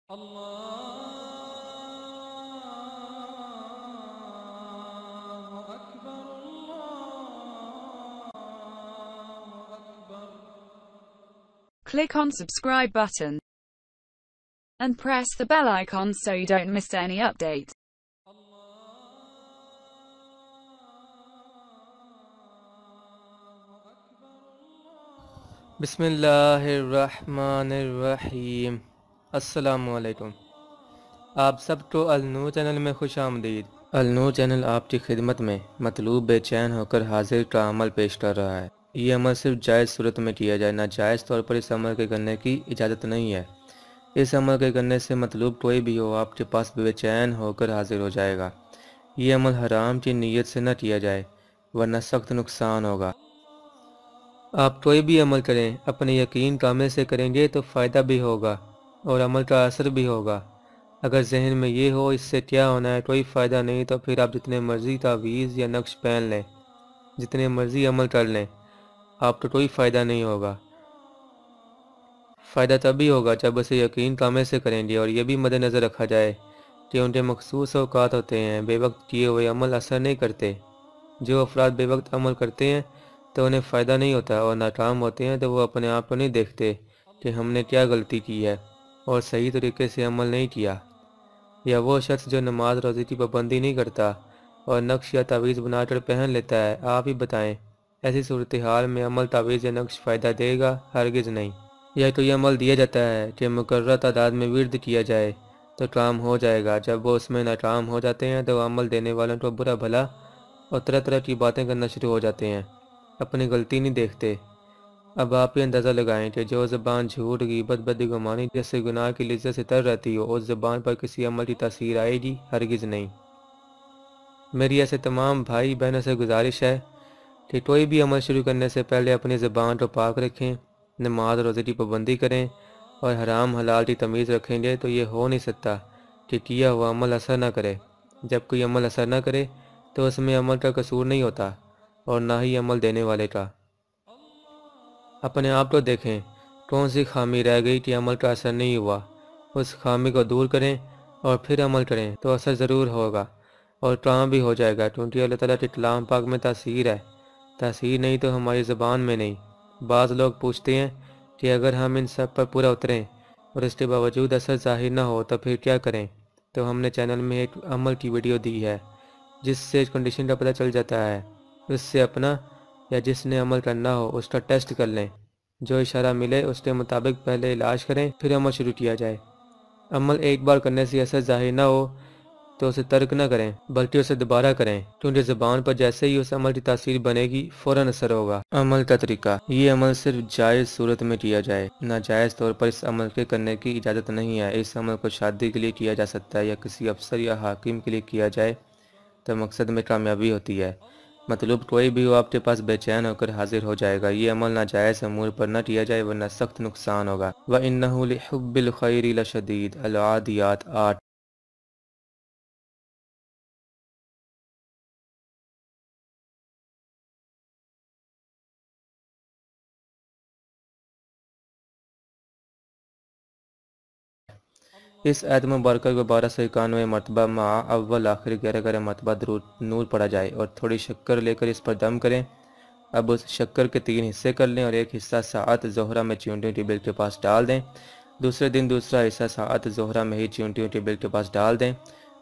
Click on subscribe button and press the bell icon so you don't miss any update. بسم اللہ الرحمن الرحیم۔ السلام علیکم۔ آپ سب کو النور چینل میں خوش آمدید۔ النور چینل آپ کی خدمت میں مطلوب بے چین ہو کر حاضر کا عمل پیش کر رہا ہے۔ یہ عمل صرف جائز صورت میں کیا جائے، ناجائز طور پر اس عمل کے کرنے کی اجازت نہیں ہے۔ اس عمل کے کرنے سے مطلوب کوئی بھی ہو آپ کے پاس بے چین ہو کر حاضر ہو جائے گا۔ یہ عمل حرام کی نیت سے نہ کیا جائے ورنہ سخت نقصان ہوگا۔ آپ کوئی بھی عمل کریں اپنے یقین کامل سے کریں گے تو فائدہ بھی ہوگا اور عمل کا اثر بھی ہوگا۔ اگر ذہن میں یہ ہو اس سے کیا ہونا ہے، کوئی فائدہ نہیں، تو پھر آپ جتنے مرضی تعویذ یا نقش پہن لیں، جتنے مرضی عمل کر لیں، آپ کو کوئی فائدہ نہیں ہوگا۔ فائدہ تبھی ہوگا جب اسے یقین کامل سے کریں گے۔ اور یہ بھی مد نظر رکھا جائے کہ ان کے مخصوص اوقات ہوتے ہیں، بے وقت کیے ہوئے عمل اثر نہیں کرتے۔ جو افراد بے وقت عمل کرتے ہیں تو انہیں فائدہ نہیں ہوتا اور ناکام ہوتے ہیں تو وہ اپنے آپ کو نہیں دیکھتے کہ ہم نے کیا غلطی کی ہے اور صحیح طریقے سے عمل نہیں کیا۔ یا وہ شخص جو نماز روزے کی پابندی نہیں کرتا اور نقش یا تعویذ بنا کر پہن لیتا ہے، آپ ہی بتائیں ایسی صورتحال میں عمل تعویذ یا نقش فائدہ دے گا؟ ہرگز نہیں۔ یا تو یہ عمل دیا جاتا ہے کہ مقررہ تعداد میں ورد کیا جائے تو کام ہو جائے گا، جب وہ اس میں ناکام ہو جاتے ہیں تو عمل دینے والوں کو برا بھلا اور طرح طرح کی باتیں کرنا شروع ہو جاتے ہیں، اپنی غلطی نہیں دیکھتے۔ اب آپ یہ اندازہ لگائیں کہ جو زبان جھوٹ، غیبت، بدگمانی جیسے گناہ کی لذت سے تر رہتی ہو، اس زبان پر کسی عمل کی تاثیر آئے گی؟ ہرگز نہیں۔ میری ایسے تمام بھائی بہنوں سے گزارش ہے کہ کوئی بھی عمل شروع کرنے سے پہلے اپنی زبان کو پاک رکھیں، نماز روزے کی پابندی کریں اور حرام حلال کی تمیز رکھیں گے تو یہ ہو نہیں سکتا کہ کیا ہوا عمل اثر نہ کرے۔ جب کوئی عمل اثر نہ کرے تو اس میں عمل کا قصور نہیں ہوتا اور نہ ہی عمل دینے والے کا۔ اپنے آپ کو دیکھیں کون سی خامی رہ گئی کہ عمل کا اثر نہیں ہوا، اس خامی کو دور کریں اور پھر عمل کریں تو اثر ضرور ہوگا اور کام بھی ہو جائے گا، کیونکہ اللہ تعالیٰ کے کلام پاک میں تاثیر ہے۔ تاثیر نہیں تو ہماری زبان میں نہیں۔ بعض لوگ پوچھتے ہیں کہ اگر ہم ان سب پر پورا اتریں اور اس کے باوجود اثر ظاہر نہ ہو تو پھر کیا کریں؟ تو ہم نے چینل میں ایک عمل کی ویڈیو دی ہے جس سے اس کنڈیشن کا پتہ چل جاتا ہے۔ اس سے اپنا یا جس نے عمل کرنا ہو اس کا ٹیسٹ کر لیں، جو اشارہ ملے اس کے مطابق پہلے علاج کریں پھر عمل شروع کیا جائے۔ عمل ایک بار کرنے سے اثر ظاہر نہ ہو تو اسے ترک نہ کریں بلکہ اسے دوبارہ کریں، کیونکہ زبان پر جیسے ہی اس عمل کی تاثیر بنے گی فوراً اثر ہوگا۔ عمل کا طریقہ: یہ عمل صرف جائز صورت میں کیا جائے، ناجائز طور پر اس عمل کے کرنے کی اجازت نہیں ہے۔ اس عمل کو شادی کے لیے کیا جا سکتا ہے یا کسی افسر یا حاکم کے لیے کیا جائے تو مقصد میں کامیابی ہوتی ہے۔ مطلوب کوئی بھی ہو آپ کے پاس بے چین ہو کر حاضر ہو جائے گا۔ یہ عمل ناجائز امور پر نہ کیا جائے ورنہ سخت نقصان ہوگا۔ وَإِنَّهُ لِحُبِّ الْخَيْرِ لَشَدِيدٌ۔ العادیات 8۔ اس آیت مبارکہ کو 1291 مرتبہ مع اول آخر 11 مرتبہ درود نور پڑھا جائے اور تھوڑی شکر لے کر اس پر دم کریں۔ اب اس شکر کے 3 حصے کر لیں اور ایک حصہ ساعت زہرہ میں چیونٹیوں کے بل کے پاس ڈال دیں۔ دوسرے دن دوسرا حصہ ساعت زہرہ میں ہی چیونٹیوں کے بل کے پاس ڈال دیں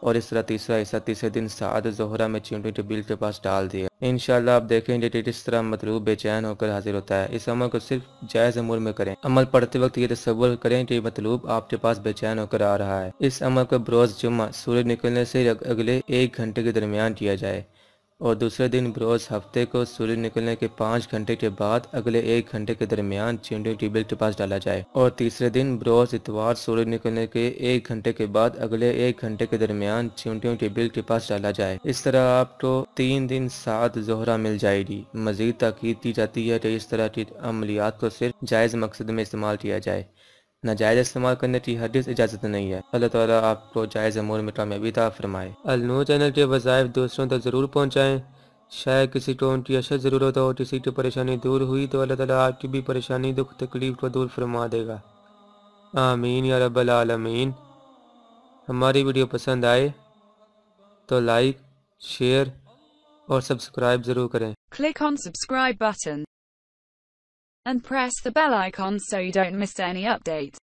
اور اس طرح تیسرا حصہ تیسرے دن ساعت زہرہ میں چیونٹیوں کے بل کے پاس ڈال دیا۔ انشاءاللہ آپ دیکھیں گے کہ کس طرح مطلوب بے چین ہو کر حاضر ہوتا ہے۔ اس عمل کو صرف جائز امور میں کریں۔ عمل پڑھتے وقت یہ تصور کریں کہ مطلوب آپ کے پاس بے چین ہو کر آ رہا ہے۔ اس عمل کو بروز جمعہ سورج نکلنے سے اگلے 1 گھنٹے کے درمیان کیا جائے اور دوسرے دن بروز ہفتے کو سورج نکلنے کے 5 گھنٹے کے بعد اگلے 1 گھنٹے کے درمیان چیونٹیوں کی بل کے پاس ڈالا جائے اور تیسرے دن بروز اتوار سورج نکلنے کے 1 گھنٹے کے بعد اگلے 1 گھنٹے کے درمیان چیونٹیوں کی بل کے پاس ڈالا جائے۔ اس طرح آپ کو 3 دن ساعت زہرہ مل جائے گی۔ مزید تاکید کی جاتی ہے کہ اس طرح کی عملیات کو صرف جائز مقصد میں استعمال کیا جائے، ناجائز استعمال کرنے کی ہرگز اجازت نہیں ہے۔ اللہ تعالیٰ آپ کو جائز امور میں کامیابی عطا فرمائے۔ النور چینل کے وظائف دوسروں تک ضرور پہنچائیں۔ شاید کسی کو ان کی اشد ضرورت ہو، کسی کی پریشانی دور ہوئی تو اللہ تعالیٰ آپ کی بھی پریشانی دکھ تکلیف کو دور فرما دے گا۔ آمین یا رب العالمین۔ ہماری ویڈیو پسند آئے تو لائک، شیئر اور سبسکرائب ضرور کریں۔ Click on subscribe button and press the bell icon so you don't miss any updates.